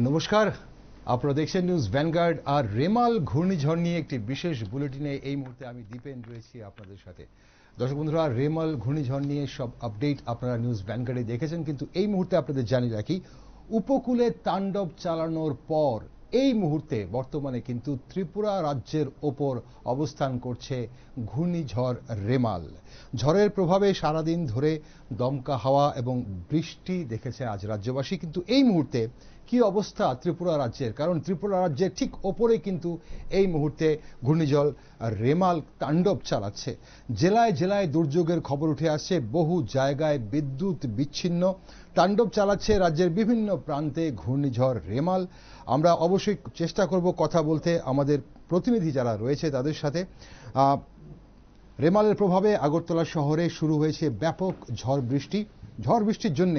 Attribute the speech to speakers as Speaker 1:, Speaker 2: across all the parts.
Speaker 1: নমস্কার, আপনারা দেখছেন নিউজ ভ্যানগার্ড। আর রেমাল ঘূর্ণিঝড় নিয়ে একটি বিশেষ বুলেটিনে এই মুহূর্তে আমি দীপেন রয়েছি আপনাদের সাথে। দর্শক বন্ধুরা, রেমাল ঘূর্ণিঝড় নিয়ে সব আপডেট আপনারা নিউজ ভ্যানগার্ডে দেখেছেন, কিন্তু এই মুহূর্তে আপনাদের জানিয়ে রাখি, উপকূলে তাণ্ডব চালানোর পর এই মুহূর্তে বর্তমানে কিন্তু ত্রিপুরা রাজ্যের ওপর অবস্থান করছে ঘূর্ণিঝড় রেমাল। ঝড়ের প্রভাবে সারাদিন ধরে দমকা হাওয়া এবং বৃষ্টি দেখেছে আজ রাজ্যবাসী। কিন্তু এই মুহূর্তে কি অবস্থা ত্রিপুরা রাজ্যের, কারণ ত্রিপুরা রাজ্যের ঠিক ওপরে কিন্তু এই মুহূর্তে ঘূর্ণিঝড় রেমাল তাণ্ডব চালাচ্ছে। জেলায় জেলায় দুর্যোগের খবর উঠে আসছে, বহু জায়গায় বিদ্যুৎ বিচ্ছিন্ন। তাণ্ডব চালাচ্ছে রাজ্যের বিভিন্ন প্রান্তে ঘূর্ণিঝড় রেমাল। আমরা অবশ্যই চেষ্টা করব কথা বলতে আমাদের প্রতিনিধি যারা রয়েছে তাদের সাথে। রেমালের প্রভাবে আগরতলা শহরে শুরু হয়েছে ব্যাপক ঝড় বৃষ্টির জন্য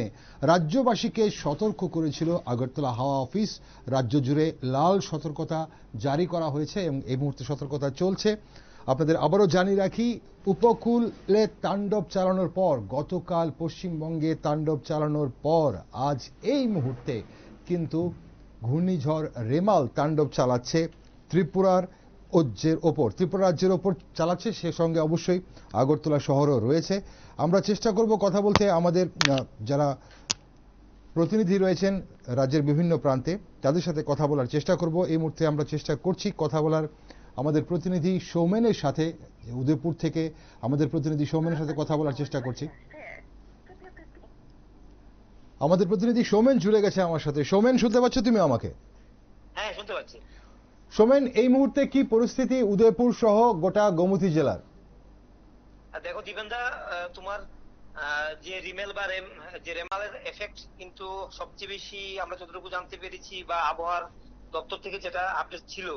Speaker 1: রাজ্যবাসীকে সতর্ক করেছিল আগরতলা হাওয়া অফিস। রাজ্য জুড়ে লাল সতর্কতা জারি করা হয়েছে এবং এই মুহূর্তে সতর্কতা চলছে। আপনাদের আবারও জানিয়ে রাখি, উপকূলে তাণ্ডব চালানোর পর, গতকাল পশ্চিমবঙ্গে তাণ্ডব চালানোর পর আজ এই মুহূর্তে কিন্তু ঘূর্ণিঝড় রেমাল তাণ্ডব চালাচ্ছে ত্রিপুরা রাজ্যের ওপর চালাচ্ছে। সে সঙ্গে অবশ্যই আগরতলা শহরও রয়েছে। আমরা চেষ্টা করব কথা বলতে আমাদের যারা প্রতিনিধি রয়েছেন রাজ্যের বিভিন্ন প্রান্তে, তাদের সাথে কথা বলার চেষ্টা করব। এই মুহূর্তে আমরা চেষ্টা করছি কথা বলার আমাদের প্রতিনিধি সৌমেনের সাথে, উদয়পুর থেকে আমাদের প্রতিনিধি সৌমেনের সাথে কথা বলার চেষ্টা করছি। আমাদের প্রতিনিধি সৌমেন জুড়ে গেছে আমার সাথে। সৌমেন, শুনতে পাচ্ছ তুমি আমাকে?
Speaker 2: হ্যাঁ, শুনতে পাচ্ছি।
Speaker 1: সৌমেন, এই মুহূর্তে কি পরিস্থিতি উদয়পুর সহ গোটা গোমতী জেলার?
Speaker 2: দেখো দীপেনদা, তোমার যে রেমালের এফেক্ট কিন্তু সবচেয়ে বেশি আমরা যতটুকু জানতে পেরেছি বা আবহাওয়ার দপ্তর থেকে যেটা আপডেট ছিল,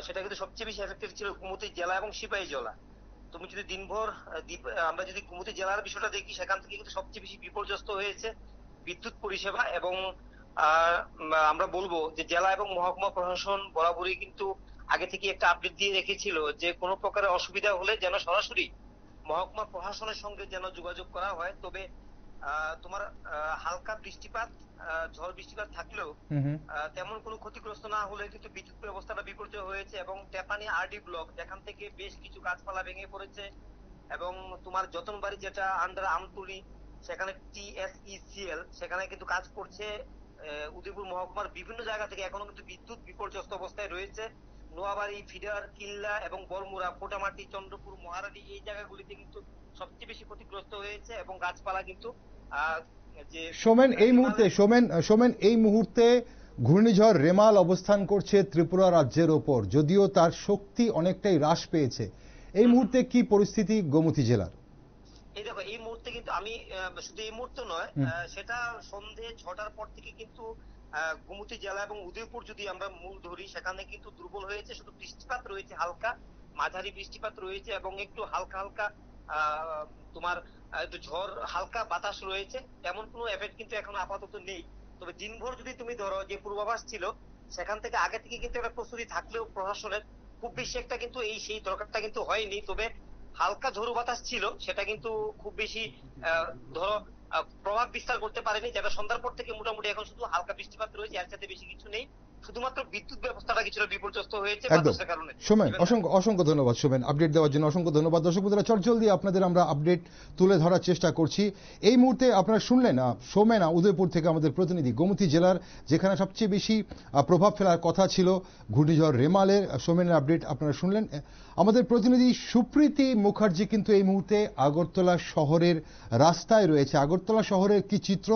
Speaker 2: সেটা কিন্তু সবচেয়ে বেশি এফেক্টেড ছিল গোমতী জেলা এবং সিপাহীজলা। তুমি যদি দিনভর আমরা যদি গোমতী জেলার বিষয়টা দেখি, সেখান থেকে কিন্তু সবচেয়ে বেশি বিপর্যস্ত হয়েছে বিদ্যুৎ পরিষেবা। এবং আমরা বলবো যে জেলা এবং মহকুমা প্রশাসন বরাবরই কিন্তু আগে থেকে একটা আপডেট দিয়ে রেখেছিল যে কোনো প্রকারের অসুবিধা হলে যেন সরাসরি মহকুমা প্রশাসনের সঙ্গে যেন যোগাযোগ করা হয়। তবে তোমার হালকা বৃষ্টিপাত, ঝড় বৃষ্টিপাত থাকলেও তেমন কোনো ক্ষতিগ্রস্ত না হলে কিন্তু বিদ্যুৎ ব্যবস্থাটা বিপর্যয় হয়েছে। এবং টেপানি আরডি ব্লক, যেখান থেকে বেশ কিছু গাছপালা ভেঙে পড়েছে, এবং তোমার যতনবাড়ি যেটা আন্ডার আমতুলি, সেখানে টিএসইসিএল সেখানে কিন্তু কাজ করছে। উদয়পুর মহকুমার বিভিন্ন জায়গা থেকে এখনো কিন্তু বিদ্যুৎ বিপর্যস্ত অবস্থায় রয়েছে। নোয়াবাড়ি, ফিডার, কিল্লা এবং বরমুড়া, পোটামাটি, চন্দ্রপুর, মহারানী এই জায়গাগুলিতে কিন্তু সবচেয়ে বেশি ক্ষতিগ্রস্ত হয়েছে এবং গাছপালা কিন্তু যে
Speaker 1: সোমেন, এই মুহূর্তে ঘূর্ণিঝড় রেমাল অবস্থান করছে ত্রিপুরা রাজ্যের ওপর, যদিও তার শক্তি অনেকটাই হ্রাস পেয়েছে। এই মুহূর্তে কি পরিস্থিতি গোমতী জেলার?
Speaker 2: এই দেখো, এই মুহূর্তে কিন্তু আমি শুধু এই মুহূর্তে নয়, সেটা সন্ধে 6টার পর থেকে কিন্তু গোমতী জেলা এবং উদয়পুর যদি আমরা মূল ধরি, সেখানে কিন্তু দুর্বল হয়েছে। শুধু বৃষ্টিপাত রয়েছে, হালকা মাঝারি বৃষ্টিপাত রয়েছে এবং একটু হালকা হালকা তোমার একটু ঝড়, হালকা বাতাস রয়েছে। তেমন কোনো এফেক্ট কিন্তু এখন আপাতত নেই। তবে দিনভর যদি তুমি ধরো, যে পূর্বাভাস ছিল সেখান থেকে আগে থেকে কিন্তু একটা প্রস্তুতি থাকলেও প্রশাসনের খুব বেশি একটা কিন্তু সেই দরকারটা কিন্তু হয়নি। তবে হালকা ঝোড়ো বাতাস ছিল, সেটা কিন্তু খুব বেশি ধরো প্রভাব বিস্তার করতে পারেনি। যেটা সন্ধ্যার পর থেকে মোটামুটি এখন শুধু হালকা বৃষ্টিপাত রয়েছে, এর সাথে বেশি কিছু নেই। শুধুমাত্র বিদ্যুৎ ব্যবস্থাটা কিছুটা বিপর্যস্ত হয়েছে বাতাসের কারণে।
Speaker 1: সোমেন, অসংখ্য ধন্যবাদ সোমেন, আপডেট দেওয়ার জন্য অসংখ্য ধন্যবাদ। দর্শক বন্ধুরা, চটজলদি আপনাদের আমরা আপডেট তুলে ধরার চেষ্টা করছি। এই মুহূর্তে আপনারা শুনলেন সোমেন উদয়পুর থেকে আমাদের প্রতিনিধি, গোমতী জেলার যেখানে সবচেয়ে বেশি প্রভাব ফেলার কথা ছিল ঘূর্ণিঝড় রেমালের, সোমেনের আপডেট আপনারা শুনলেন। আমাদের প্রতিনিধি সুপ্রীতি মুখার্জি কিন্তু এই মুহূর্তে আগরতলা শহরের রাস্তায় রয়েছে। আগরতলা শহরের কি চিত্র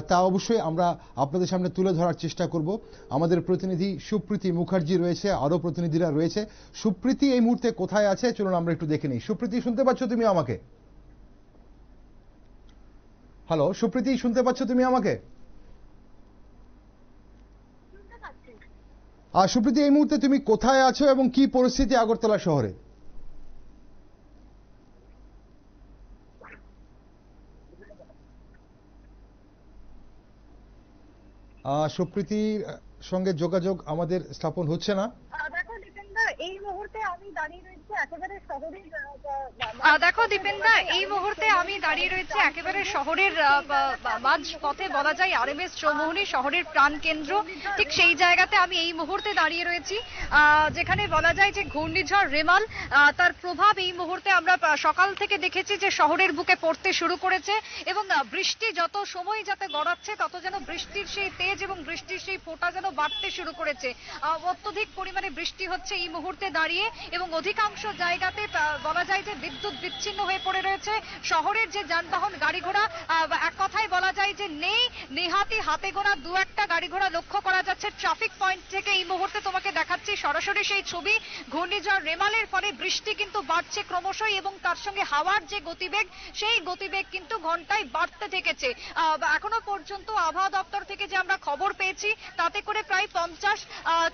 Speaker 1: তা অবশ্যই আমরা আপনাদের সামনে তুলে ধরার চেষ্টা করব। আমাদের প্রতিনিধি সুপ্রীতি মুখার্জি রয়েছে, আরো প্রতিনিধিরা রয়েছে। সুপ্রীতি এই মুহূর্তে কোথায় আছে চলুন আমরা একটু দেখে নিই। সুপ্রীতি, শুনতে পাচ্ছ তুমি আমাকে? হ্যালো সুপ্রীতি, শুনতে পাচ্ছ তুমি আমাকে? সুপ্রীতি, এই মুহূর্তে তুমি কোথায় আছো এবং কি পরিস্থিতি আগরতলা শহরে? সুপ্রীতির সঙ্গে যোগাযোগ আমাদের স্থাপন হচ্ছে না।
Speaker 3: দেখো দীপেন্দা, এই মুহূর্তে আমি দাঁড়িয়ে রয়েছি একেবারে শহরের
Speaker 4: দেখো দীপেনদা, এই মুহূর্তে আমি দাঁড়িয়ে রয়েছি একেবারে শহরের মাঝ পথে বলা যায়, RMS চৌমুহনী শহরের প্রাণ কেন্দ্র, ঠিক সেই জায়গাতে আমি এই মুহূর্তে দাঁড়িয়ে রয়েছি, যেখানে বলা যায় যে ঘূর্ণিঝড় রেমাল তার প্রভাব এই মুহূর্তে আমরা সকাল থেকে দেখেছি যে শহরের বুকে পড়তে শুরু করেছে, এবং বৃষ্টি যত সময় যাতে গড়াচ্ছে তত যেন বৃষ্টির সেই তেজ এবং বৃষ্টির সেই ফোঁটা যেন বাড়তে শুরু করেছে। অত্যধিক পরিমাণে বৃষ্টি হচ্ছে এই মুহূর্তে দাঁড়িয়ে, এবং অধিকাংশ জায়গাতে বলা যায় যে বিদ্যুৎ বিচ্ছিন্ন হয়ে পড়ে রয়েছে। শহরের যে যানবাহন গাড়ি ঘোড়া, এক কথায় বলা যায় যে নেই, নেহাতি হাতে গোনা দু একটা গাড়ি ঘোড়া লক্ষ্য করা যাচ্ছে। ট্রাফিক পয়েন্ট থেকে এই মুহূর্তে তোমাকে দেখাচ্ছি সরাসরি সেই ছবি। ঘূর্ণিঝড় রেমালের ফলে বৃষ্টি কিন্তু বাড়ছে ক্রমশই, এবং তার সঙ্গে হাওয়ার যে গতিবেগ, সেই গতিবেগ কিন্তু ঘন্টায় বাড়তে থেকেছে। এখনো পর্যন্ত আবহাওয়া দপ্তর থেকে যে আমরা খবর পেয়েছি তাতে করে প্রায় 50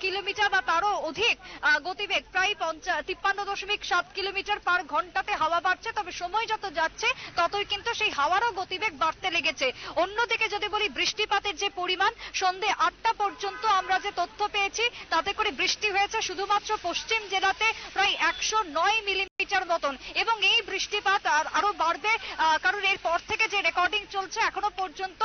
Speaker 4: কিলোমিটার বা তারও অধিক গতিবেগ, প্রায় 53.7 কিলোমিটার পার ঘন্টাতে হাওয়া বাড়ছে। তবে সময় যত যাচ্ছে ততই কিন্তু সেই হাওয়ারও গতিবেগ বাড়তে লেগেছে। অন্যদিকে যদি বলি বৃষ্টিপাতের যে পরিমাণ, সন্ধ্যে 8টা পর্যন্ত আমরা যে তথ্য পেয়েছি তাতে করে বৃষ্টি হয়েছে শুধুমাত্র পশ্চিম জেলাতে প্রায় 109 মিলিমিটার মতন, এবং এই বৃষ্টিপাত আরো বাড়বে, কারণ এরপর থেকে যে রেকর্ডিং চলছে এখনো পর্যন্ত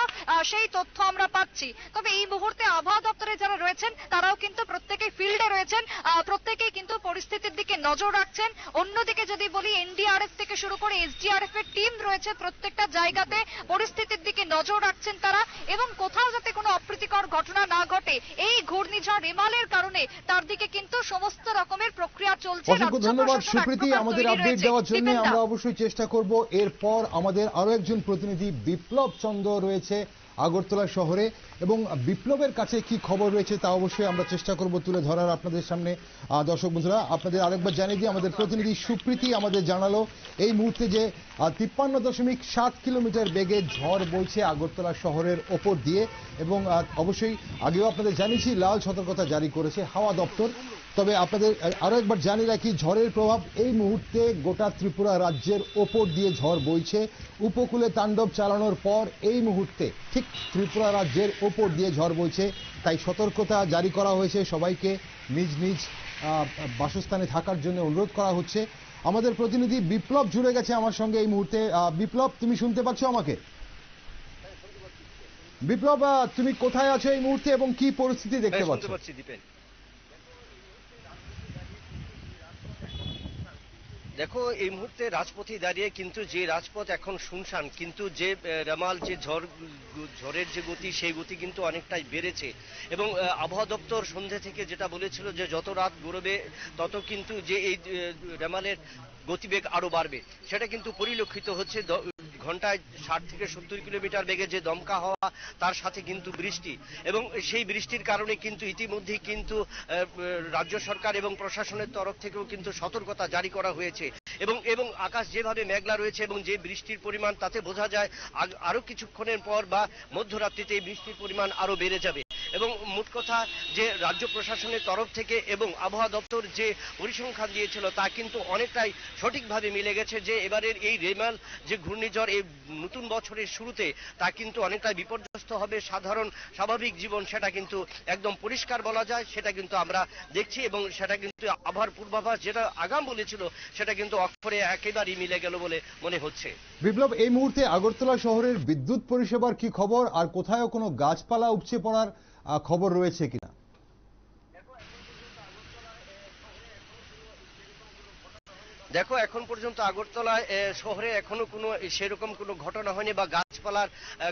Speaker 4: সেই তথ্য আমরা পাচ্ছি। তবে এই মুহূর্তে আবহাওয়া দপ্তরে যারা রয়েছেন তারাও কিন্তু প্রত্যেকেই ফিল্ডে রয়েছেন, প্রত্যেকেই কিন্তু পরিস্থিতির দিকে নজর রাখছেন। অন্যদিকে যদি বলি NDRF থেকে শুরু করে SDRF এর টিম রয়েছে প্রত্যেকটা জায়গাতে, পরিস্থিতির দিকে নজর রাখছেন তারা, এবং কোথাও যাতে কোনো অপ্রীতিকর ঘটনা না ঘটে এই ঘূর্ণিঝড় রেমালের কারণে তার দিকে কিন্তু সমস্ত রকমের প্রক্রিয়া চলছে।
Speaker 1: অসংখ্য ধন্যবাদ সুপ্রীতি আমাদের আপডেট দেওয়ার জন্য। আমরা অবশ্যই চেষ্টা করব। এরপর আমাদের আরো একজন প্রতিনিধি বিপ্লব চন্দ্র রয়েছে আগরতলা শহরে, এবং বিপ্লবের কাছে কি খবর রয়েছে তা অবশ্যই আমরা চেষ্টা করব তুলে ধরার আপনাদের সামনে। দর্শক বন্ধুরা, আপনাদের আরেকবার জানিয়ে দিই, আমাদের প্রতিনিধি সুপ্রীতি আমাদের জানালো এই মুহূর্তে যে 53.7 কিলোমিটার বেগে ঝড় বইছে আগরতলা শহরের ওপর দিয়ে, এবং অবশ্যই আগেও আপনাদের জানিয়েছি লাল সতর্কতা জারি করেছে হাওয়া দপ্তর। তবে আপনাদের আরো একবার জানিয়ে রাখি, ঝড়ের প্রভাব এই মুহূর্তে গোটা ত্রিপুরা রাজ্যের ওপর দিয়ে ঝড় বইছে। উপকূলে তাণ্ডব চালানোর পর এই মুহূর্তে ঠিক ত্রিপুরা রাজ্যের ওপর দিয়ে ঝড় বইছে, তাই সতর্কতা জারি করা হয়েছে। সবাইকে নিজ নিজ বাসস্থানে থাকার জন্য অনুরোধ করা হচ্ছে। আমাদের প্রতিনিধি বিপ্লব জুড়ে গেছে আমার সঙ্গে এই মুহূর্তে। বিপ্লব, তুমি শুনতে পাচ্ছ আমাকে? বিপ্লব, তুমি কোথায় আছো এই মুহূর্তে এবং কি পরিস্থিতি দেখতে পাচ্ছ?
Speaker 5: দেখো, এই মুহূর্তে রাজপথে দাঁড়িয়ে কিন্তু যে রাজপথ এখন শুনশান, কিন্তু যে রেমাল যে ঝড়ের যে গতি, সেই গতি কিন্তু অনেকটাই বেড়েছে। এবং আবহাওয়া দপ্তর সন্ধ্যে থেকে যেটা বলেছিল যে যত রাত গড়বে তত কিন্তু যে এই রেমালের গতিবেগ আরো বাড়বে, সেটা কিন্তু পরিলক্ষিত হচ্ছে। ঘন্টায় 60 থেকে 70 কিলোমিটার বেগে যে দমকা হওয়া, তার সাথে কিন্তু বৃষ্টি, এবং সেই বৃষ্টির কারণে কিন্তু ইতিমধ্যেই কিন্তু রাজ্য সরকার এবং প্রশাসনের তরফ থেকেও কিন্তু সতর্কতা জারি করা হয়েছে। এবং আকাশ যেভাবে মেঘলা রয়েছে এবং যে বৃষ্টির পরিমাণ, তাতে বোঝা যায় আরো কিছুক্ষণের পর বা মধ্যরাত্রিতে এই বৃষ্টির পরিমাণ আরো বেড়ে যাবে। এবং মোট কথা যে রাজ্য প্রশাসনের তরফ থেকে এবং আবহাওয়া দপ্তর যে পরিসংখ্যান দিয়েছিল তা কিন্তু অনেকটাই সঠিকভাবে মিলে গেছে, যে এবারের এই রেমাল যে ঘূর্ণিঝড় এই নতুন বছরের শুরুতে তা কিন্তু অনেকটাই বিপর্যস্ত হবে। সাধারণ স্বাভাবিক জীবন সেটা কিন্তু একদম পরিষ্কার বলা যায়, সেটা কিন্তু আমরা দেখছি, এবং সেটা কিন্তু আবহাওয়ার পূর্বাভাস যেটা আগাম বলেছিল সেটা কিন্তু অক্ষরে একেবারেই মিলে গেল বলে মনে হচ্ছে।
Speaker 1: বিপ্লব, এই মুহূর্তে আগরতলা শহরের বিদ্যুৎ পরিষেবার কি খবর, আর কোথাও কোনো গাছপালা উপচে পড়ার খবর রয়েছে কিনা?
Speaker 5: দেখো, এখন পর্যন্ত আগরতলায় শহরে এখনো কোনো সেরকম কোনো ঘটনা হয়নি বা গাছপালার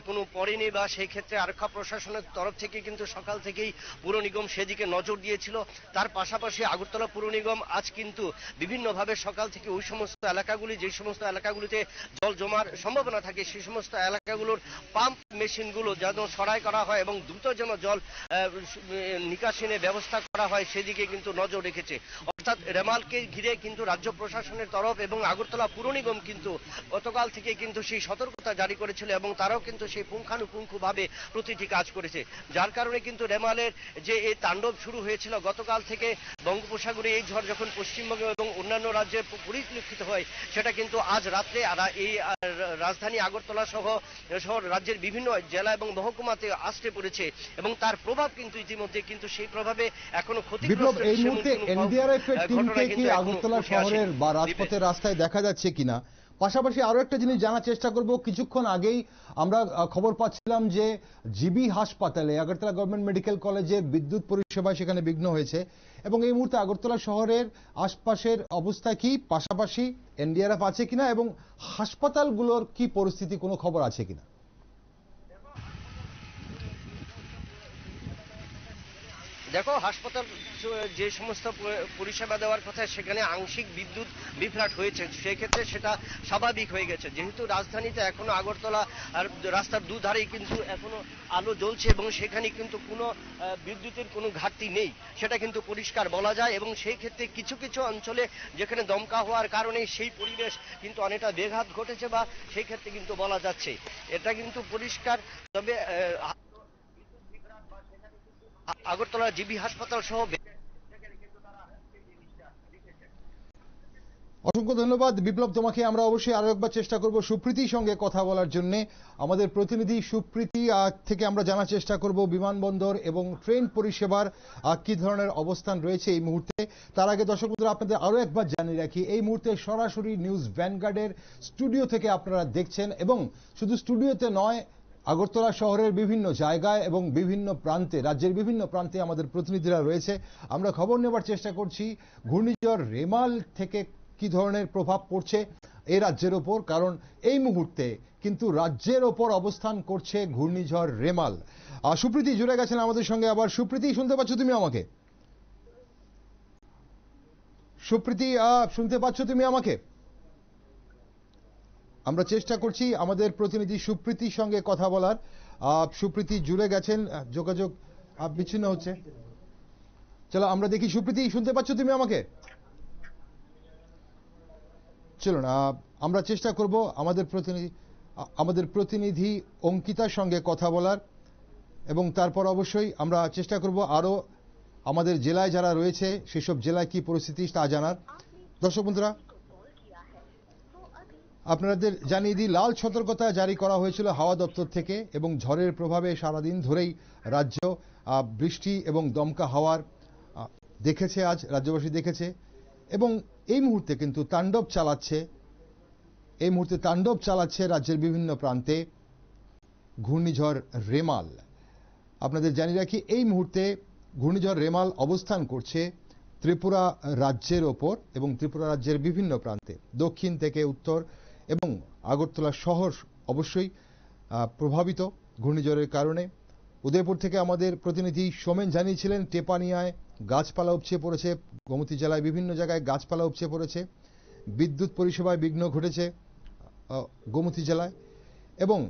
Speaker 5: কোনো পড়েনি, বা সেই ক্ষেত্রে আরক্ষা প্রশাসনের তরফ থেকে কিন্তু সকাল থেকেই পুর নিগম সেদিকে নজর দিয়েছিল। তার পাশাপাশি আগরতলা পুর নিগম আজ কিন্তু বিভিন্নভাবে সকাল থেকে ওই সমস্ত এলাকাগুলি, যে সমস্ত এলাকাগুলিতে জল জমার সম্ভাবনা থাকে, সেই সমস্ত এলাকাগুলোর পাম্প মেশিনগুলো যেন সরাই করা হয় এবং দ্রুত যেন জল নিকাশনের ব্যবস্থা করা হয়, সেদিকে কিন্তু নজর রেখেছে। অর্থাৎ রেমালকে ঘিরে কিন্তু রাজ্য প্রশাসনের তরফ এবং আগরতলা পুর নিগম কিন্তু গতকাল থেকে কিন্তু সেই সতর্কতা জারি করেছিল, এবং তারাও কিন্তু সেই পুঙ্খানুপুঙ্খভাবে প্রতিটি কাজ করেছে। যার কারণে কিন্তু রেমালের যে এই তাণ্ডব শুরু হয়েছিল গতকাল থেকে, বঙ্গোপসাগরে এই ঝড় যখন পশ্চিমবঙ্গ এবং অন্যান্য রাজ্যে পরিলক্ষিত হয়, সেটা কিন্তু আজ রাত্রে এই রাজধানী আগরতলা সহ রাজ্যের বিভিন্ন জেলা এবং মহকুমাতে আসতে পড়েছে, এবং তার প্রভাব কিন্তু ইতিমধ্যে কিন্তু সেই প্রভাবে এখনো ক্ষতিগ্রস্ত।
Speaker 1: এই মুহূর্তে NDRF এর টিমকে কি আগরতলা শহরের বা রাজপথের রাস্তায় দেখা যাচ্ছে কিনা, পাশাপাশি আরো একটা জিনিস জানার চেষ্টা করব। কিছুক্ষণ আগেই আমরা খবর পাচ্ছিলাম যে জিবি হাসপাতালে, আগরতলা গভর্নমেন্ট মেডিকেল কলেজে বিদ্যুৎ পরিষেবা সেখানে বিঘ্ন হয়েছে এবং এই মুহূর্তে আগরতলা শহরের আশপাশের অবস্থা কি, পাশাপাশি এনডিআরএফ আছে কিনা এবং হাসপাতালগুলোর কি পরিস্থিতি, কোনো খবর আছে কিনা?
Speaker 5: দেখো, হাসপাতাল যে সমস্ত পরিষেবা দেওয়ার কথা সেখানে আংশিক বিদ্যুৎ বিভ্রাট হয়েছে, সেক্ষেত্রে সেটা স্বাভাবিক হয়ে গেছে। যেহেতু রাজধানীতে এখনো আগরতলা আর রাস্তার দুধারেই কিন্তু এখনো আলো জ্বলছে এবং সেখানে কিন্তু কোনো বিদ্যুতের কোনো ঘাটতি নেই, সেটা কিন্তু পরিষ্কার বলা যায়। এবং সেই ক্ষেত্রে কিছু কিছু অঞ্চলে যেখানে দমকা হওয়ার কারণে সেই পরিবেশ কিন্তু অনেকটা ব্যাঘাত ঘটেছে বা সেই ক্ষেত্রে কিন্তু বলা যাচ্ছে, এটা কিন্তু পরিষ্কার। তবে আগরতলা জিবি হাসপাতাল সহ
Speaker 1: অসংখ্য ধন্যবাদ বিপ্লব তোমাকে। আমরা অবশ্যই আরো একবার চেষ্টা করব সুপ্রীতির সঙ্গে কথা বলার জন্য। আমাদের প্রতিনিধি সুপ্রীতি থেকে আমরা জানার চেষ্টা করব বিমানবন্দর এবং ট্রেন পরিষেবার কি ধরনের অবস্থান রয়েছে এই মুহূর্তে। তার আগে দর্শক বন্ধুরা আপনাদের আরো একবার জানিয়ে রাখি, এই মুহূর্তে সরাসরি নিউজ ভ্যানগার্ডের স্টুডিও থেকে আপনারা দেখছেন এবং শুধু স্টুডিওতে নয়, আগরতলা শহরের বিভিন্ন জায়গায় এবং বিভিন্ন প্রান্তে, রাজ্যের বিভিন্ন প্রান্তে আমাদের প্রতিনিধিরা রয়েছে। আমরা খবর নেবার চেষ্টা করছি ঘূর্ণিঝড় রেমাল থেকে কি ধরনের প্রভাব পড়ছে এই রাজ্যের ওপর, কারণ এই মুহূর্তে কিন্তু রাজ্যের ওপর অবস্থান করছে ঘূর্ণিঝড় রেমাল। সুপ্রীতি জুড়ে গেছেন আমাদের সঙ্গে আবার। সুপ্রীতি, শুনতে পাচ্ছ তুমি আমাকে? সুপ্রীতি, শুনতে পাচ্ছ তুমি আমাকে? আমরা চেষ্টা করছি আমাদের প্রতিনিধি সুপ্রীতির সঙ্গে কথা বলার। সুপ্রীতি জুড়ে গেছেন, যোগাযোগ বিচ্ছিন্ন হচ্ছে। চলো আমরা দেখি। সুপ্রীতি, শুনতে পাচ্ছ তুমি আমাকে? চলুন আমরা চেষ্টা করব আমাদের প্রতিনিধি অঙ্কিতার সঙ্গে কথা বলার এবং তারপর অবশ্যই আমরা চেষ্টা করব আরো আমাদের জেলায় যারা রয়েছে সেসব জেলায় কি পরিস্থিতি তা জানার। দর্শক বন্ধুরা, আপনাদের জানিয়ে দিই, লাল সতর্কতা জারি করা হয়েছিল হাওয়া দপ্তর থেকে এবং ঝড়ের প্রভাবে সারাদিন ধরেই রাজ্য বৃষ্টি এবং দমকা হাওয়ার দেখেছে, আজ রাজ্যবাসী দেখেছে এবং এই মুহূর্তে কিন্তু তাণ্ডব চালাচ্ছে রাজ্যের বিভিন্ন প্রান্তে ঘূর্ণিঝড় রেমাল। আপনাদের জানিয়ে রাখি, এই মুহূর্তে ঘূর্ণিঝড় রেমাল অবস্থান করছে ত্রিপুরা রাজ্যের ওপর এবং ত্রিপুরা রাজ্যের বিভিন্ন প্রান্তে, দক্ষিণ থেকে উত্তর এবং আগরতলা শহর অবশ্যই প্রভাবিত ঘূর্ণিঝড়ের কারণে। উদয়পুর থেকে আমাদের প্রতিনিধি সোমেন জানিয়েছিলেন টেপানিয়ায় গাছপালা উপচে পড়েছে, গোমতী জেলায় বিভিন্ন জায়গায় গাছপালা উপচে পড়েছে, বিদ্যুৎ পরিষেবায় বিঘ্ন ঘটেছে গোমতী জেলায় এবং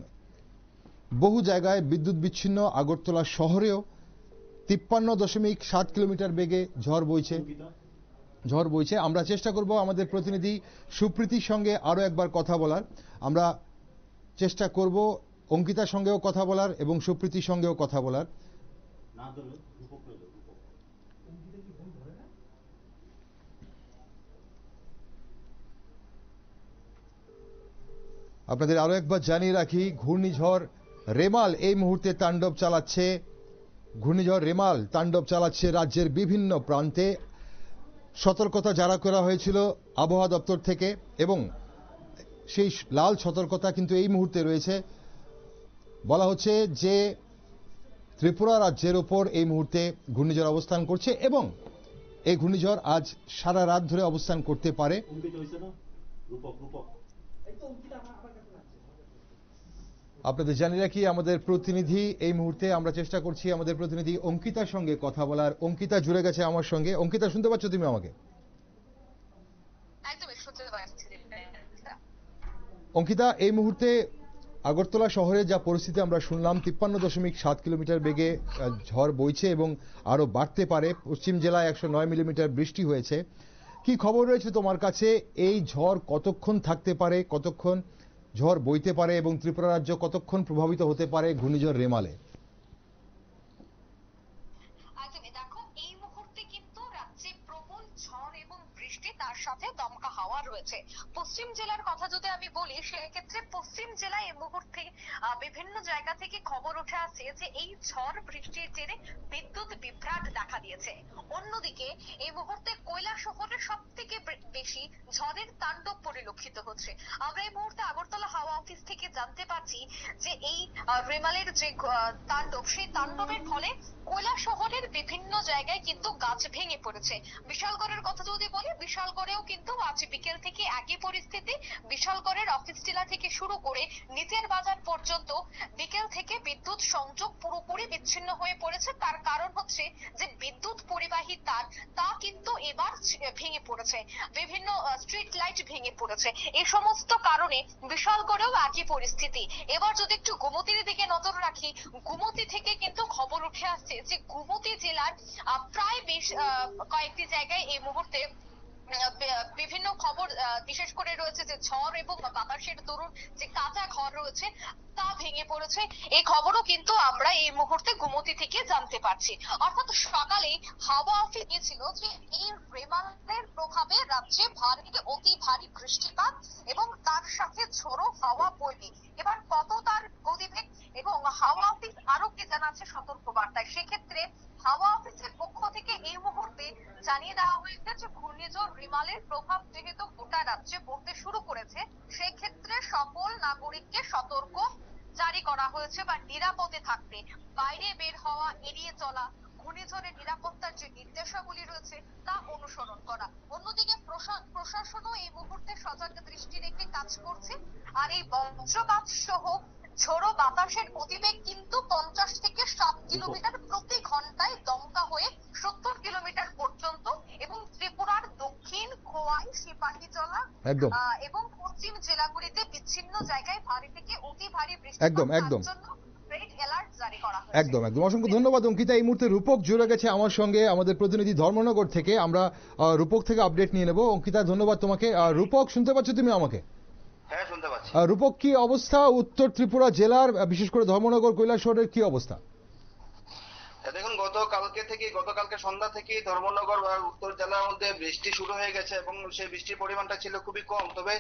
Speaker 1: বহু জায়গায় বিদ্যুৎ বিচ্ছিন্ন। আগরতলা শহরেও 53.7 কিলোমিটার বেগে ঝড় বইছে। আমরা চেষ্টা করব আমাদের প্রতিনিধি সুপ্রীতির সঙ্গে আরো একবার কথা বলার। আমরা চেষ্টা করব অঙ্কিতার সঙ্গেও কথা বলার এবং সুপ্রীতির সঙ্গেও কথা বলার। আপনাদের আরো একবার জানিয়ে রাখি, ঘূর্ণিঝড় রেমাল এই মুহূর্তে তাণ্ডব চালাচ্ছে রাজ্যের বিভিন্ন প্রান্তে। সতর্কতা জারি করা হয়েছিল আবহাওয়া দপ্তর থেকে এবং সেই লাল সতর্কতা কিন্তু এই মুহূর্তে রয়েছে। বলা হচ্ছে যে ত্রিপুরা রাজ্যের উপর এই মুহূর্তে ঘূর্ণিঝড় অবস্থান করছে এবং এই ঘূর্ণিঝড় আজ সারা রাত ধরে অবস্থান করতে পারে। আপনাদের জানিয়ে রাখি, আমাদের প্রতিনিধি এই মুহূর্তে আমরা চেষ্টা করছি আমাদের প্রতিনিধি অঙ্কিতার সঙ্গে কথা বলার। অঙ্কিতা জুড়ে গেছে আমার সঙ্গে। অঙ্কিতা, শুনতে পাচ্ছ তুমি আমাকে? অঙ্কিতা, এই মুহূর্তে আগরতলা শহরে যা পরিস্থিতি আমরা শুনলাম, 53.7 কিলোমিটার বেগে ঝড় বইছে এবং আরো বাড়তে পারে। পশ্চিম জেলায় 109 মিলিমিটার বৃষ্টি হয়েছে। কি খবর রয়েছে তোমার কাছে? এই ঝড় কতক্ষণ থাকতে পারে, কতক্ষণ ঝড় বইতে পারে এবং ত্রিপুরা রাজ্য কতক্ষণ প্রভাবিত হতে পারে ঘূর্ণিঝড় রেমালে?
Speaker 6: দেখো, এই মুহূর্তে কিন্তু রাজ্যে প্রবল ঝড় এবং বৃষ্টি, তার সাথে দমকা হাওয়া রয়েছে। পশ্চিম জেলার কথা যদি আমি বলি, সেক্ষেত্রে পশ্চিম জেলায় এই মুহূর্তে বিভিন্ন জায়গা থেকে খবর উঠে আসছে যে এই ঝড় বৃষ্টির জেরে বিদ্যুৎ বিভ্রাট দেখা দিয়েছে। অন্যদিকে অন্যদিকে এই মুহূর্তে কৈলাসহরে সব থেকে বেশি ঝড়ের তাণ্ডব পরিলক্ষিত হচ্ছে। আমরা এই মুহূর্তে আগরতলা হাওয়া অফিস থেকে জানতে পারছি যে এই রেমালের যে তাণ্ডব, সেই তাণ্ডবের ফলে কৈলাসহরের বিভিন্ন জায়গায় কিন্তু গাছ ভেঙে পড়েছে। বিশালগড়ের কথা যদি বলি, বিশালগড়েও কিন্তু আজ বিকেল থেকে একই পরিস্থিতি। বিশালগড়ের অফিস টিলা থেকে শুরু করে নিচের বাজার পর্যন্ত বিকেল থেকে বিদ্যুৎ সংযোগ পুরোপুরি বিচ্ছিন্ন হয়ে পড়েছে। তার কারণ হচ্ছে যে বিদ্যুৎ পরিবাহী তার তা কিন্তু এবার ভেঙে পড়েছে, বিভিন্ন স্ট্রিট লাইট ভেঙে পড়েছে। এই সমস্ত কারণে বিশালগড়েও একই পরিস্থিতি। এবার যদি একটু গোমতীর দিকে নজর রাখি, গোমতী থেকে কিন্তু খবর উঠে আসছে যে গোমতী জেলার প্রায় বেশ কয়েকটি জায়গায় এই মুহূর্তে বিভিন্ন খবর বিশেষ করে রয়েছে যে ঝড় এবং বাতাসের দরুন যে কাঁচা ঘর রয়েছে তা ভেঙে পড়েছে। এই খবরও কিন্তু আমরা এই মুহূর্তে গোমতী থেকে জানতে পারছি। অর্থাৎ সকালে হাওয়া অফিস দিয়েছিল যে এই রেমালের প্রভাবে রাজ্যে ভারী থেকে অতি ভারী বৃষ্টিপাত এবং তার সাথে ঝোড়ো হাওয়া বইবে। এবার কত তার গতিবেগ এবং হাওয়া অফিস আরো কি জানাচ্ছে সতর্ক বার্তায়, সেক্ষেত্রে হাওয়া অফিসের পক্ষ থেকে এই মুহূর্তে জানিয়ে দেওয়া হয়েছে যে ঘূর্ণিঝড় রিমালের প্রভাব যেহেতু গোটা রাজ্যে পড়তে শুরু করেছে, সেক্ষেত্রে সকল নাগরিককে সতর্ক জারি করা হয়েছে বা নিরাপদে থাকতে, বাইরে বের হওয়া এড়িয়ে চলা, ঘূর্ণিঝড়ের নিরাপত্তার যে নির্দেশাবলী রয়েছে তা অনুসরণ করা। অন্যদিকে প্রশাসনও এই মুহূর্তে সজাগ দৃষ্টি রেখে কাজ করছে। আর এই বজ্রপাত সহ ঝোড়ো বাতাসের গতিবেগ কিন্তু 50 থেকে 60 কিলোমিটার প্রতি ঘন্টায় দমকা হয়ে 70 কিলোমিটার পর্যন্ত এবং ত্রিপুরার দক্ষিণ, খোয়াই, সিপাহীজলা এবং পশ্চিম জেলাগুলিতে বিচ্ছিন্ন জায়গায় ভারী থেকে অতি ভারী বৃষ্টিপাতের জন্য রেড অ্যালার্ট জারি করা হয়েছে।
Speaker 1: একদম অসংখ্য ধন্যবাদ অঙ্কিতা। এই মুহূর্তে রূপক জুড়ে গেছে আমার সঙ্গে, আমাদের প্রতিনিধি ধর্মনগর থেকে। আমরা রূপক থেকে আপডেট নিয়ে নেব। অঙ্কিতা, ধন্যবাদ তোমাকে। রূপক, শুনতে পাচ্ছ তুমি আমাকে?
Speaker 7: হ্যাঁ, শুনতে পাচ্ছি।
Speaker 1: রূপক, কি অবস্থা উত্তর ত্রিপুরা জেলার, বিশেষ করে ধর্মনগর, কৈলাসহরের কি অবস্থা?
Speaker 7: দেখুন, গতকালকে সন্ধ্যা থেকে ধর্মনগর উত্তর জেলার মধ্যে বৃষ্টি শুরু হয়ে গেছে এবং সেই বৃষ্টির পরিমাণটা ছিল খুবই কম। তবে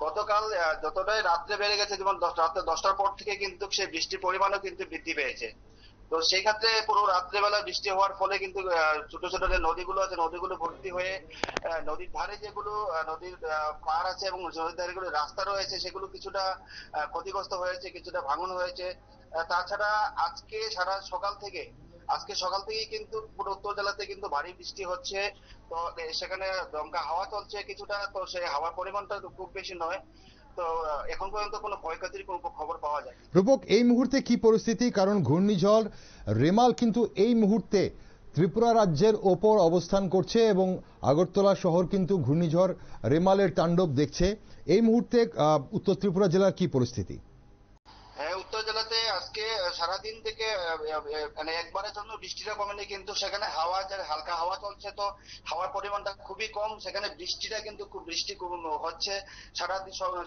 Speaker 7: গতকাল যতটাই রাত্রে বেড়ে গেছে, যেমন রাত্রে 10টার পর থেকে কিন্তু সেই বৃষ্টির পরিমাণও কিন্তু বৃদ্ধি পেয়েছে। তো সেই ক্ষেত্রে পুরো রাত্রেবেলা বৃষ্টি হওয়ার ফলে কিন্তু ছোট ছোট যে নদীগুলো আছে, নদীগুলো ভর্তি হয়ে নদীর ধারে যেগুলো নদীর পাড় আছে এবং নদীর ধারে যেগুলো রাস্তা রয়েছে সেগুলো কিছুটা ক্ষতিগ্রস্ত হয়েছে, কিছুটা ভাঙন হয়েছে। তাছাড়া আজকে সকাল থেকেই কিন্তু পুরো উত্তর জেলাতে কিন্তু ভারী বৃষ্টি হচ্ছে। তো সেখানে দমকা হাওয়া চলছে কিছুটা, তো সেই হাওয়ার পরিমাণটা খুব বেশি নয়। তো এখন পর্যন্ত কোনো ক্ষয়ক্ষতির কোনো খবর পাওয়া যায়।
Speaker 1: রূপক, এই মুহূর্তে কি পরিস্থিতি? কারণ ঘূর্ণিঝড় রেমাল কিন্তু এই মুহূর্তে ত্রিপুরা রাজ্যের ওপর অবস্থান করছে এবং আগরতলা শহর কিন্তু ঘূর্ণিঝড় রেমালের তাণ্ডব দেখছে। এই মুহূর্তে উত্তর ত্রিপুরা জেলার কি পরিস্থিতি?
Speaker 7: হ্যাঁ, উত্তর জেলাতে আজকে সারাদিন থেকে মানে একবারের জন্য বৃষ্টিটা কমেনি, কিন্তু সেখানে হালকা হাওয়া চলছে। তো হাওয়ার পরিমাণটা খুবই কম, সেখানে বৃষ্টিটা কিন্তু বৃষ্টি হচ্ছে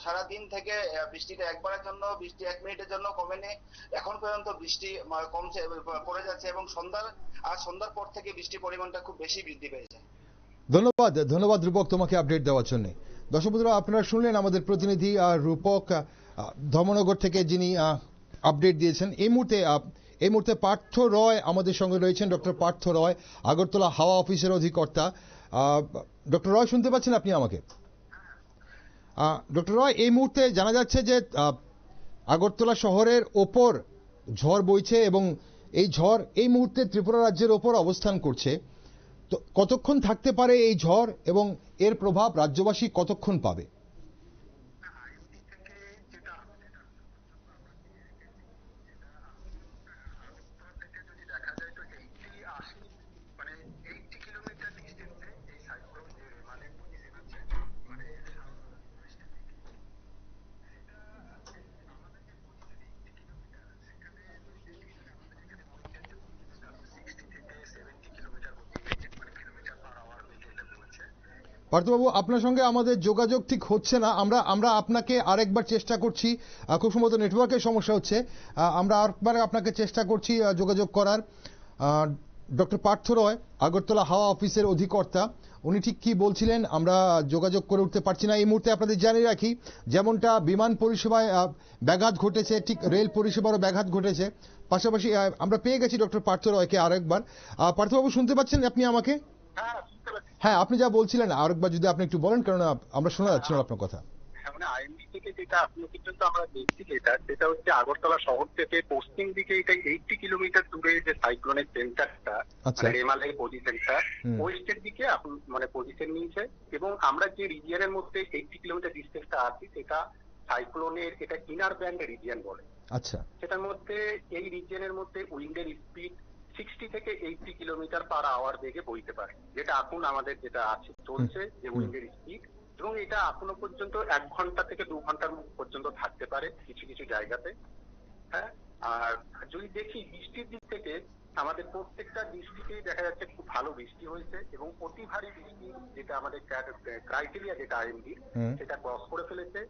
Speaker 7: সারাদিন থেকে। বৃষ্টিটা একবারের জন্য, বৃষ্টি 1 মিনিটের জন্য কমেনি। এখন পর্যন্ত বৃষ্টি কমছে, পড়ে যাচ্ছে এবং সন্ধ্যার পর থেকে বৃষ্টির পরিমাণটা খুব বেশি বৃদ্ধি পেয়েছে।
Speaker 1: ধন্যবাদ রূপক তোমাকে আপডেট দেওয়ার জন্য। দর্শক বন্ধুরা, আপনারা শুনলেন আমাদের প্রতিনিধি রূপক ধর্মনগর থেকে, যিনি আপডেট দিয়েছেন। এই মুহূর্তে পার্থ রয় আমাদের সঙ্গে রয়েছেন। ডক্টর পার্থ রয়, আগরতলা হাওয়া অফিসের অধিকর্তা। ডক্টর রয়, শুনতে পাচ্ছেন আপনি আমাকে? ডক্টর রয়, এই মুহূর্তে জানা যাচ্ছে যে আগরতলা শহরের ওপর ঝড় বইছে এবং এই ঝড় এই মুহূর্তে ত্রিপুরা রাজ্যের ওপর অবস্থান করছে। তো কতক্ষণ থাকতে পারে এই ঝড় এবং এর প্রভাব রাজ্যবাসী কতক্ষণ পাবে? পার্থবাবু, আপনার সঙ্গে আমাদের যোগাযোগ ঠিক হচ্ছে না। আমরা আপনাকে আরেকবার চেষ্টা করছি, খুব সম্ভবত নেটওয়ার্কের সমস্যা হচ্ছে। আমরা আরেকবার আপনাকে চেষ্টা করছি যোগাযোগ করার। ডক্টর পার্থ রয়, আগরতলা হাওয়া অফিসের অধিকর্তা, উনি ঠিক কি বলছিলেন আমরা যোগাযোগ করে উঠতে পারছি না। এই মুহূর্তে আপনাদের জানিয়ে রাখি, যেমনটা বিমান পরিষেবায় ব্যাঘাত ঘটেছে, ঠিক রেল পরিষেবারও ব্যাঘাত ঘটেছে। পাশাপাশি আমরা পেয়ে গেছি ডক্টর পার্থ রয়কে আরেকবার। পার্থবাবু, শুনতে পাচ্ছেন আপনি আমাকে? হ্যাঁ, আপনি যা বলছিলেন আরেকবার যদি আপনি একটু বলেন, কারণ আমরা শোনা যাচ্ছে না আপনার কথা।
Speaker 8: মানে আইএমডি থেকে যেটা এখনো পর্যন্ত আমরা দেখছি সেটা হচ্ছে আগরতলা শহর থেকে পশ্চিম দিকে এটা 80 কিলোমিটার দূরে যে সাইক্লোনের সেন্টারটা, মানে রেমালের পজিশনটা ওয়েস্টের দিকে মানে পজিশন নিয়েছে, এবং আমরা যে রিজিয়নের মধ্যে 80 কিলোমিটার ডিস্টেন্সটা আছি সেটা সাইক্লোনের এটা ইনার ব্যান্ড রিজিয়ন বলে।
Speaker 1: আচ্ছা,
Speaker 8: সেটার মধ্যে এই রিজিয়নের মধ্যে উইন্ডের স্পিড 60 থেকে 80 কিলোমিটার পার আওয়ার বেগে বইতে পারে, যেটা এখন আমাদের যেটা আছে চলছে যে উইন্ডের স্পিড, এবং এটা এখনো পর্যন্ত 1 ঘন্টা থেকে 2 ঘন্টার পর্যন্ত থাকতে পারে কিছু কিছু জায়গাতে। হ্যাঁ, আর যদি দেখি বৃষ্টির দিক থেকে আমাদের প্রত্যেকটা ডিস্ট্রিক্টেই দেখা যাচ্ছে খুব ভালো বৃষ্টি হয়েছে, এবং অতি ভারী বৃষ্টি যেটা আমাদের ক্রাইটেরিয়া যেটা আইএমডির সেটা ক্রস করে ফেলেছে,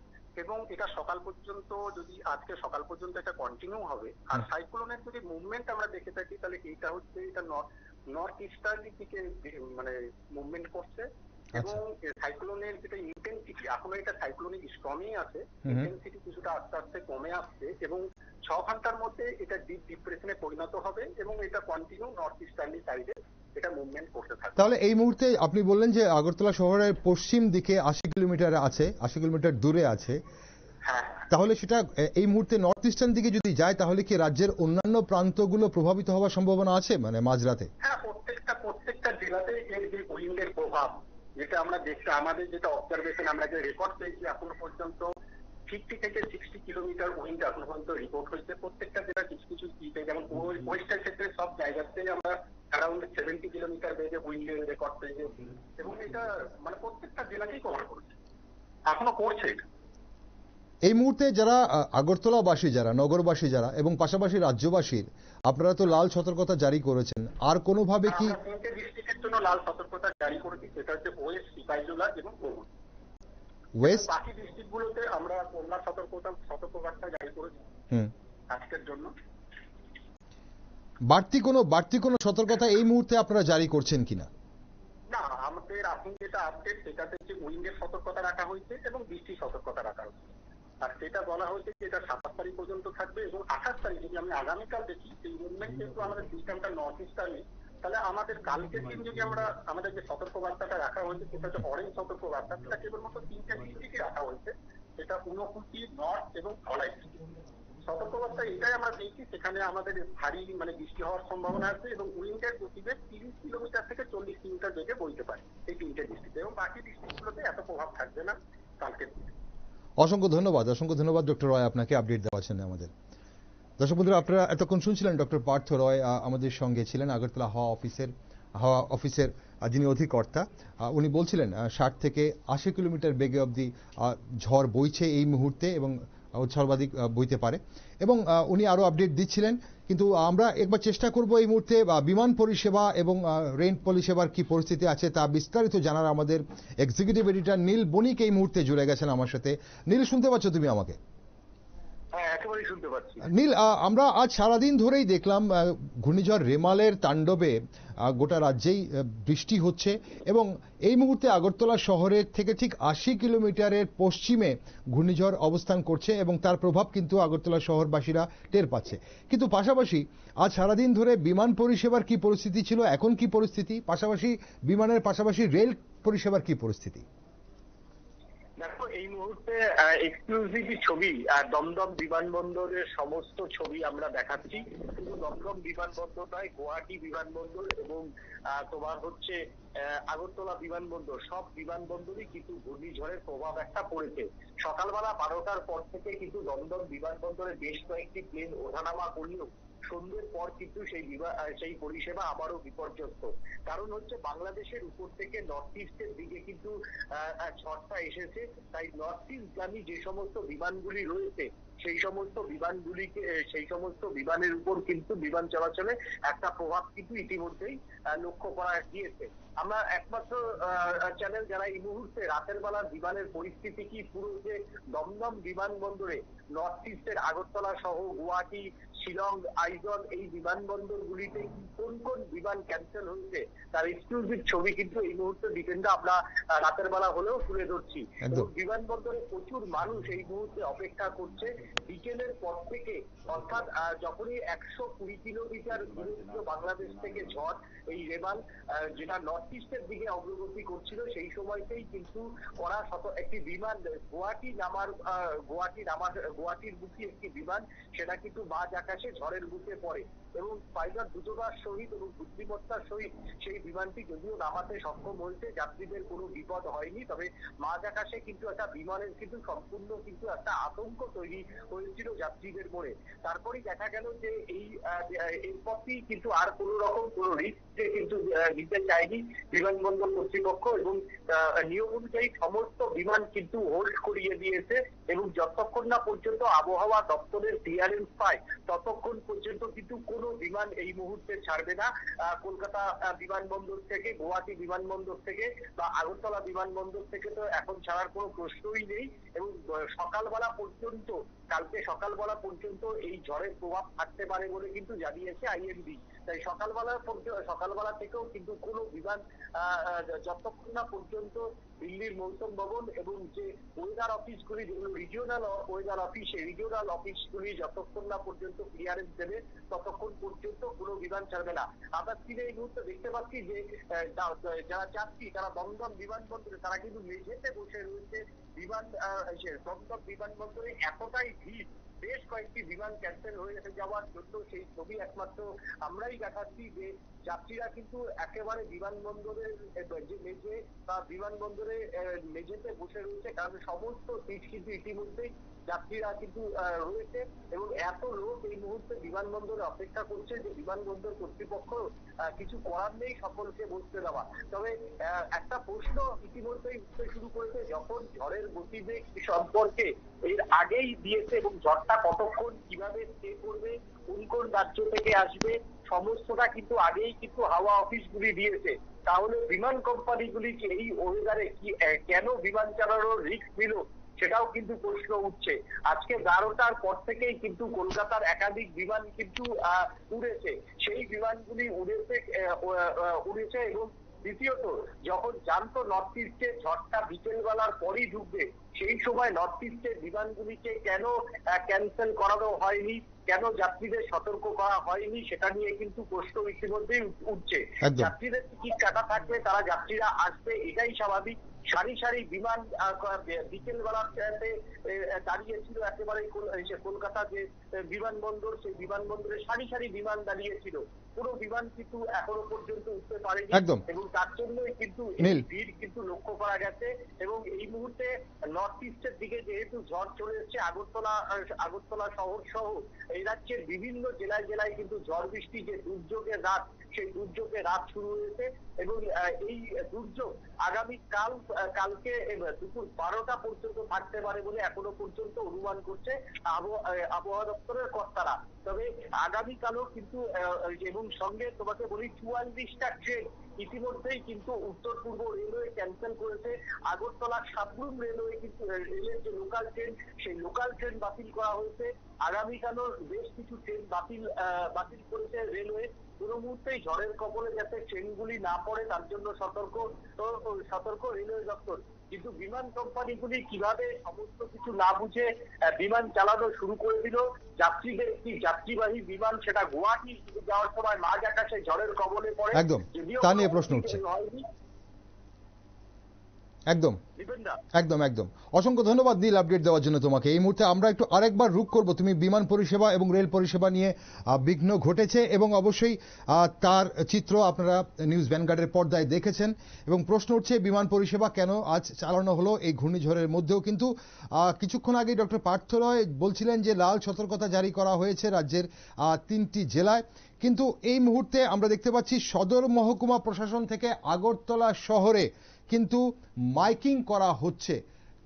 Speaker 8: এবং এটা সকাল পর্যন্ত যদি আজকে সকাল পর্যন্ত এটা কন্টিনিউ হবে। আর সাইক্লোনের যদি মুভমেন্ট আমরা দেখে থাকি তাহলে এইটা হচ্ছে এটা নর্থ ইস্টার্নের দিকে মানে মুভমেন্ট করছে, এবং সাইক্লোনের যেটা ইন্টেন্সিটি এখনো এটা সাইক্লোনিক স্টর্মই আছে, ইন্টেন্সিটি কিছুটা আস্তে আস্তে কমে আসছে, এবং 6 ঘন্টার মধ্যে এটা ডিপ ডিপ্রেশনে পরিণত হবে, এবং এটা কন্টিনিউ নর্থ ইস্টার্নি সাইডে এটা মুভমেন্ট করতে থাকবে।
Speaker 1: তাহলে এই মুহূর্তে আপনি বললেন যে আগরতলা শহরের পশ্চিম দিকে 80 কিলোমিটার আছে, 80 কিলোমিটার দূরে আছে, তাহলে সেটা এই মুহূর্তে নর্থ ইস্টার্ন দিকে যদি যায় তাহলে কি রাজ্যের অন্যান্য প্রান্তগুলো প্রভাবিত হওয়ার সম্ভাবনা আছে, মানে মাঝরাতে?
Speaker 8: হ্যাঁ, প্রত্যেকটা জেলাতে এর যে উইন্ডের প্রভাব যেটা আমরা দেখছি, আমাদের যেটা অবজারভেশন আমরা যে রেকর্ড পেয়েছি এখনো পর্যন্ত 50 থেকে 60 কিলোমিটার উইন্ড এখনো পর্যন্ত রিপোর্ট হয়েছে প্রত্যেকটা জেলা কিছু কিছু দ্বীপে, যেমন ওয়েস্টের ক্ষেত্রে সব জায়গাতে আমরা অ্যারাউন্ড 70 কিলোমিটার বেগে উইন্ডের রেকর্ড পেয়েছি, এবং এটা মানে প্রত্যেকটা জেলাকেই কভার করছে, এখনো করছে।
Speaker 1: এই মুহূর্তে যারা আগরতলাবাসী, যারা নগরবাসী, যারা এবং পাশাপাশি রাজ্যবাসীর, আপনারা তো লাল সতর্কতা জারি করেছেন, আর কোনোভাবে কি
Speaker 8: ডিস্ট্রিক্টের জন্য লাল সতর্কতা জারি করেছি, সেটা হচ্ছে ওয়েস্ট, সিপাহীজলা এবং পৌর।
Speaker 1: ওয়েস্ট,
Speaker 8: বাকি ডিস্ট্রিক্টগুলোতে আমরা কন্যা সতর্কবার্তা জারি করেছি আজকের জন্য।
Speaker 1: বাড়তি কোনো সতর্কতা এই মুহূর্তে আপনারা জারি করছেন কিনা?
Speaker 8: না, আমাদের এখন যেটা আপডেট সেটাতে হচ্ছে উইন্ডের সতর্কতা রাখা হয়েছে এবং বৃষ্টির সতর্কতা রাখা হয়েছে, আর সেটা বলা হয়েছে যে এটা 27 তারিখ পর্যন্ত থাকবে, এবং 28 তারিখ যদি আমি আগামীকাল দেখি এই মুভমেন্ট যেহেতু আমাদের সিস্টেমটা নর্থ ইস্টার্নে, তাহলে আমাদের কালকের দিন যদি আমরা আমাদের যে সতর্কবার্তাটা রাখা হয়েছে সেটা হচ্ছে অরেঞ্জ সতর্কবার্তা, সেটা কেবলমাত্র 3টে ডিস্ট্রিক্টে রাখা হয়েছে, সেটা ঊনকোটি, নর্থ এবং ধলাই সতর্কবার্তা এটাই আমরা পেয়েছি। সেখানে আমাদের ভারী মানে বৃষ্টি হওয়ার সম্ভাবনা আছে, এবং উইন্ডের গতিবেগ 30 কিলোমিটার থেকে 40 কিলোমিটার বেগে বইতে পারে এই 3টে ডিস্ট্রিক্টে, এবং বাকি ডিস্ট্রিক্টগুলোতে এত প্রভাব থাকবে না কালকের দিনে।
Speaker 1: অসংখ্য ধন্যবাদ ডক্টর রয় আপনাকে আপডেট দেওয়ার জন্য আমাদের। দর্শক বন্ধুরা, আপনারা এতক্ষণ শুনছিলেন ডক্টর পার্থ রয় আমাদের সঙ্গে ছিলেন, আগরতলা হাওয়া অফিসের যিনি অধিকর্তা। উনি বলছিলেন 60 থেকে 80 কিলোমিটার বেগে অবধি ঝড় বইছে এই মুহূর্তে, এবং সর্বাধিক বইতে পারে, এবং উনি আরো আপডেট দিচ্ছিলেন। কিন্তু আমরা একবার চেষ্টা করব এই মুহূর্তে বিমান পরিষেবা এবং রেল পরিষেবার কি পরিস্থিতি আছে তা বিস্তারিত জানার। আমাদের এক্সিকিউটিভ এডিটর নীল বণিক এই মুহূর্তে জুড়ে গেছেন আমার সাথে। নীল, শুনতে পাচ্ছ তুমি আমাকে?
Speaker 8: একেবারেই শুনতে পাচ্ছি।
Speaker 1: নীল, আমরা আজ সারাদিন ধরেই দেখলাম ঘূর্ণিঝড় রেমালের তাণ্ডবে গোটা রাজ্যেই বৃষ্টি হচ্ছে, এবং এই মুহূর্তে আগরতলা শহরের থেকে ঠিক 80 কিলোমিটারের পশ্চিমে ঘূর্ণিঝড় অবস্থান করছে, এবং তার প্রভাব কিন্তু আগরতলা শহরবাসীরা টের পাচ্ছে। কিন্তু পাশাপাশি আজ সারাদিন ধরে বিমান পরিষেবার কি পরিস্থিতি ছিল, এখন কি পরিস্থিতি, পাশাপাশি বিমানের পাশাপাশি রেল পরিষেবার কি পরিস্থিতি?
Speaker 8: দেখো, এই মুহূর্তে এক্সক্লুসিভ ছবি দমদম বিমানবন্দরের সমস্ত ছবি আমরা দেখাচ্ছি। শুধু দমদম বিমানবন্দর নয়, গুয়াহাটি বিমানবন্দর এবং তোমার হচ্ছে আগরতলা বিমানবন্দর, সব বিমানবন্দরই কিন্তু ঘূর্ণিঝড়ের প্রভাব একটা পড়েছে। সকালবেলা 12টার পর থেকে কিন্তু দমদম বিমানবন্দরে বেশ কয়েকটি প্লেন ওঠানামা করলেও সন্ধ্যের পর কিন্তু সেই পরিষেবা আবারও বিপর্যস্ত। কারণ হচ্ছে বাংলাদেশের উপর থেকে নর্থ ইস্টের দিকে কিন্তু ঝড়টা এসেছে, তাই নর্থ ইস্টগামী যে সমস্ত বিমানগুলি রয়েছে সেই সমস্ত বিমানের উপর কিন্তু বিমান চলাচলে একটা প্রভাব কিন্তু ইতিমধ্যেই লক্ষ্য করা গিয়েছে। আমরা একমাত্র চ্যানেল যারা এই মুহূর্তে রাতের বেলার বিমানের পরিস্থিতি কি, পুরো যে দমদম বিমানবন্দরে নর্থ ইস্টের আগরতলা সহ গুয়াহাটি, শিলং, আইজল এই বিমানবন্দরগুলিতে কোন কোন বিমান ক্যান্সেল হয়েছে তার এক্সক্লুসিভ ছবি কিন্তু এই মুহূর্তে ডিফেন্ডে আমরা রাতের বেলা হলেও তুলে ধরছি। বিমানবন্দরে প্রচুর মানুষ এই মুহূর্তে অপেক্ষা করছে বিকেলের পর থেকে, অর্থাৎ যখনই 120 কিলোমিটার দূরে ছিল বাংলাদেশ থেকে ঝড় এই রেমাল, যেটা নর্থ ইস্টের দিকে অগ্রগতি করছিল, সেই সময়তেই কিন্তু একটি বিমান গুয়াহাটির মুখী একটি বিমান, সেটা কিন্তু মাঝ আকাশে ঝড়ের মুখে পড়ে এবং পাইলট দ্রুততার সহিত এবং বুদ্ধিমত্তার সহিত সেই বিমানটি যদিও নামাতে সক্ষম হয়েছে, যাত্রীদের কোনো বিপদ হয়নি। তবে মাঝ আকাশে কিন্তু একটা বিমানের কিন্তু সম্পূর্ণ কিন্তু একটা আতঙ্ক তৈরি হয়েছিল যাত্রীদের মনে। তারপরেই দেখা গেল যে এরপরই কিন্তু আর কোন রকম কোন রিস্ক কিন্তু নিতে চায়নি বিমানবন্দর কর্তৃপক্ষ এবং নিয়ম অনুযায়ী সমস্ত বিমান কিন্তু হোল্ড করিয়ে দিয়েছে এবং যতক্ষণ না পর্যন্ত আবহাওয়া দপ্তরের ক্লিয়ারেন্স পায় ততক্ষণ পর্যন্ত কিন্তু কোনো বিমান এই মুহূর্তে ছাড়বে না কলকাতা বিমানবন্দর থেকে, গুয়াহাটি বিমানবন্দর থেকে বা আগরতলা বিমানবন্দর থেকে তো এখন ছাড়ার কোনো প্রশ্নই নেই। এবং কালকে সকালবেলা পর্যন্ত এই ঝড়ের প্রভাব থাকতে পারে বলে কিন্তু জানিয়েছে আইএমডি। তাই সকালবেলা থেকেও কিন্তু কোনো বিমান যতক্ষণ না পর্যন্ত দিল্লির মৌসুম ভবন এবং যে ওয়েদার অফিসগুলি, যেগুলো রিজিওনাল ওয়েদার অফিস, সেই রিজিওনাল অফিসগুলি যতক্ষণ না পর্যন্ত ক্লিয়ারেন্স দেবে ততক্ষণ পর্যন্ত কোনো বিমান ছাড়বে না। আমরা স্ক্রিনে এই মুহূর্তে দেখতে পাচ্ছি যে যারা যাত্রী তারা দমদম বিমানবন্দরে তারা কিন্তু মেঝেতে বসে রয়েছে। দমদম বিমানবন্দরে এতটাই ভিড়, বেশ কয়েকটি বিমান ক্যান্সেল হয়ে যাওয়ার জন্য সেই ছবি একমাত্র আমরাই দেখাচ্ছি যে যাত্রীরা কিন্তু একেবারে বিমানবন্দরের যে মেঝে বা বিমানবন্দরে মেঝেতে বসে রয়েছে, কারণ সমস্ত সিট কিন্তু ইতিমধ্যেই যাত্রীরা কিন্তু রয়েছে এবং এত লোক এই মুহূর্তে বিমানবন্দরে অপেক্ষা করছে যে বিমানবন্দর কর্তৃপক্ষ কিছু করার নেই সকলকে বসতে দেওয়া। তবে একটা প্রশ্ন ইতিমধ্যেই উঠতে শুরু করেছে, যখন ঝড়ের গতিবেগ সম্পর্কে এর আগেই দিয়েছে এবং ঝড়টা কতক্ষণ কিভাবে স্টে করবে, কোন রাজ্য থেকে আসবে, সমস্তটা কিন্তু আগেই কিন্তু হাওয়া অফিসগুলি দিয়েছে। তাহলে বিমান কোম্পানিগুলি এই ওয়েদারে কেন বিমান চালানোর রিস্ক নিল সেটাও কিন্তু প্রশ্ন উঠছে। আজকে 12টার পর থেকেই কিন্তু কলকাতার একাধিক বিমান কিন্তু উড়েছে, সেই বিমানগুলি উড়েছে এবং দ্বিতীয়ত যখন জানতো নর্থ ইস্টে ঝড়টা বিকেল বেলার পরই ঢুকবে, সেই সময় নর্থ ইস্টের বিমানগুলিকে কেন ক্যান্সেল করানো হয়নি, কেন যাত্রীদের সতর্ক করা হয়নি, সেটা নিয়ে কিন্তু প্রশ্ন ইতিমধ্যেই উঠছে। যাত্রীদের টিকিট কাটা থাকলে যাত্রীরা আসবে, এটাই স্বাভাবিক। সারি সারি বিমান বিকেল বেলাতে দাঁড়িয়েছিল একেবারে কলকাতা যে বিমানবন্দর, সেই বিমানবন্দরে সারি সারি বিমান দাঁড়িয়েছিল, কোনো বিমান কিন্তু এখনো পর্যন্ত উঠতে পারেনি এবং তার জন্যই কিন্তু ভিড় কিন্তু লক্ষ্য করা গেছে। এবং এই মুহূর্তে নর্থ ইস্টের দিকে যেহেতু ঝড় চলে এসেছে, আগরতলা শহর সহ এই রাজ্যের বিভিন্ন জেলায় কিন্তু ঝড় বৃষ্টি যে দুর্যোগের রাত, সেই দুর্যোগের রাত শুরু হয়েছে এবং এই দুর্যোগ আগামী কালকে দুপুর 12টা পর্যন্ত থাকতে পারে বলে এখনো পর্যন্ত অনুমান করছে আবহাওয়া দপ্তরের কর্তারা। তবে আগামীকালও কিন্তু এবং সঙ্গে তোমাকে বলি 44টা ট্রেন ইতিমধ্যেই কিন্তু উত্তর পূর্ব রেলওয়ে ক্যান্সেল করেছে। আগরতলা সাবরুম রেলওয়ে কিন্তু রেলের যে লোকাল ট্রেন, সেই লোকাল ট্রেন বাতিল করা হয়েছে। আগামীকালও বেশ কিছু ট্রেন বাতিল করেছে রেলওয়ে। কোনো মুহূর্তেই ঝড়ের কবলে যাতে ট্রেনগুলি না পড়ে তার জন্য সতর্ক রেলওয়ে দপ্তর। কিন্তু বিমান কোম্পানিগুলি কিভাবে সমস্ত কিছু না বুঝে বিমান চালানো শুরু করে দিল। যাত্রীদের একটি যাত্রীবাহী বিমান, সেটা গুয়াহাটি যাওয়ার সময় মাঝ আকাশে ঝড়ের কবলে পড়ে,
Speaker 1: একদম তা নিয়ে প্রশ্ন উঠছে। একদম অসংখ্য ধন্যবাদ নীল আপডেট দেওয়ার জন্য তোমাকে। এই মুহূর্তে আমরা একটু আরেকবার রুখ করব, তুমি বিমান পরিষেবা এবং রেল পরিষেবা নিয়ে বিঘ্ন ঘটেছে এবং অবশ্যই তার চিত্র আপনারা নিউজ ভ্যানগার্ডের পর্দায় দেখেছেন এবং প্রশ্ন উঠছে বিমান পরিষেবা কেন আজ চালানো হলো এই ঘূর্ণিঝড়ের মধ্যেও। কিন্তু কিছুক্ষণ আগে ডক্টর পার্থ রয় বলছিলেন যে লাল সতর্কতা জারি করা হয়েছে রাজ্যের 3টি জেলায়, কিন্তু এই মুহূর্তে আমরা দেখতে পাচ্ছি সদর মহকুমা প্রশাসন থেকে আগরতলা শহরে কিন্তু মাইকিং করা হচ্ছে।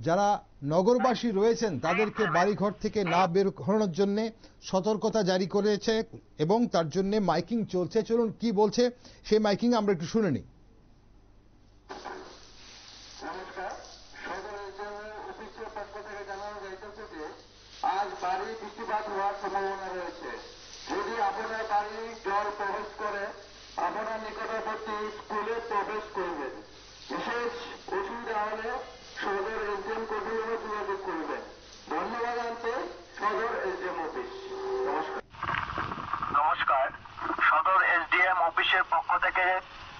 Speaker 1: যারা নগরবাসী রয়েছেন তাদেরকে বাড়িঘর থেকে না বের করানোর জন্য সতর্কতা জারি করেছে এবং তার জন্য মাইকিং চলছে। চলুন কি বলছে সেই মাইকিং আমরা একটু শুনে নিই।
Speaker 9: আজ ভারী বৃষ্টিপাত হওয়ার সম্ভাবনা রয়েছে। যদি আপনার বাড়ি জল প্রবেশ করে আপনার নিকটবর্তী স্কুলে প্রবেশ করবেন। বিশেষ অসুবিধা হলে সদর এসডিএম কর্তৃপক্ষ যোগাযোগ করবেন। ধন্যবাদ জানতে সদর এসডিএম অফিস। নমস্কার।
Speaker 10: নমস্কার, সদর এসডিএম অফিসের পক্ষ থেকে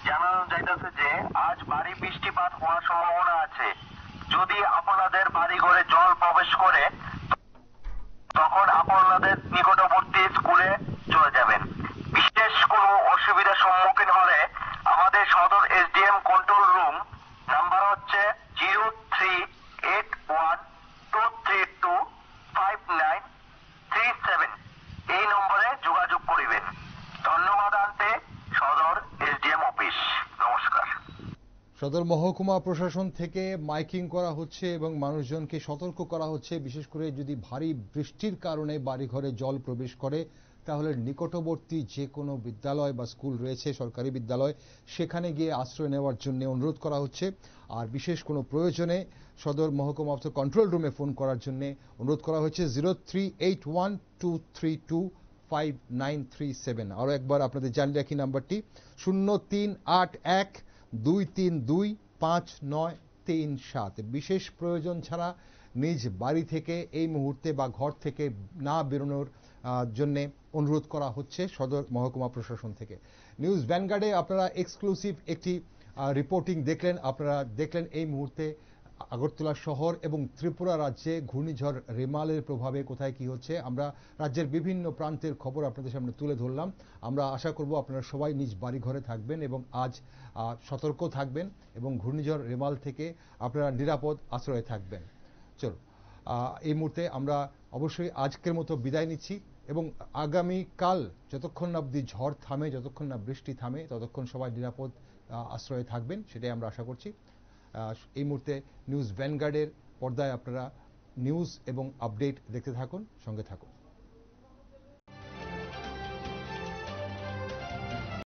Speaker 10: জানানো যাইতেছে যে আজ ভারী বৃষ্টিপাত হওয়ার সম্ভাবনা আছে। যদি আপনাদের বাড়ি ঘরে জল প্রবেশ করে তখন আপনাদের নিকটবর্তী স্কুলে চলে যাবেন। বিশেষ কোনো অসুবিধার সম্মুখীন হলে আমাদের সদর এসডিএম কন্ট্রোল রুম নাম্বার হচ্ছে 0381232593 এই নম্বরে যোগাযোগ করিবেন। ধন্যবাদ আনতে সদর এসডিএম অফিস। নমস্কার।
Speaker 1: সদর মহকুমা প্রশাসন থেকে মাইকিং করা হচ্ছে এবং মানুষজনকে সতর্ক করা হচ্ছে, বিশেষ করে যদি ভারী বৃষ্টির কারণে বাড়িঘরে জল প্রবেশ করে তাহলে নিকটবর্তী যে কোনো বিদ্যালয় বা স্কুল রয়েছে, সরকারি বিদ্যালয়, সেখানে গিয়ে আশ্রয় নেওয়ার জন্য অনুরোধ করা হচ্ছে। আর বিশেষ কোনো প্রয়োজনে সদর মহকুমা কন্ট্রোল রুমে ফোন করার জন্য অনুরোধ করা হয়েছে 038123259337। আরও একবার আপনাদের জানিয়ে রাখি নাম্বারটি 0381225937। বিশেষ প্রয়োজন ছাড়া নিজ বাড়ি থেকে এই মুহূর্তে বা ঘর থেকে না বেরোনোর জন্য অনুরোধ করা হচ্ছে সদর মহকুমা প্রশাসন থেকে। নিউজ ভ্যানগার্ডে আপনারা এক্সক্লুসিভ একটি রিপোর্টিং দেখলেন। আপনারা দেখলেন এই মুহূর্তে আগরতলা শহর এবং ত্রিপুরা রাজ্যে ঘূর্ণিঝড় রেমালের প্রভাবে কোথায় কি হচ্ছে। আমরা রাজ্যের বিভিন্ন প্রান্তের খবর আপনাদের সামনে তুলে ধরলাম। আমরা আশা করব আপনারা সবাই নিজ বাড়ি ঘরে থাকবেন এবং আজ সতর্ক থাকবেন এবং ঘূর্ণিঝড় রেমাল থেকে আপনারা নিরাপদ আশ্রয়ে থাকবেন। চলো, এই মুহূর্তে আমরা অবশ্যই আজকের মতো বিদায় নিচ্ছি এবং আগামীকাল যতক্ষণ না অবধি ঝড় থামে, যতক্ষণ না বৃষ্টি থামে, ততক্ষণ সবাই নিরাপদ আশ্রয়ে থাকবেন, সেটাই আমরা আশা করছি। এই মুহূর্তে নিউজ ভ্যানগার্ডের পর্দায় আপনারা নিউজ এবং আপডেট দেখতে থাকুন, সঙ্গে থাকুন।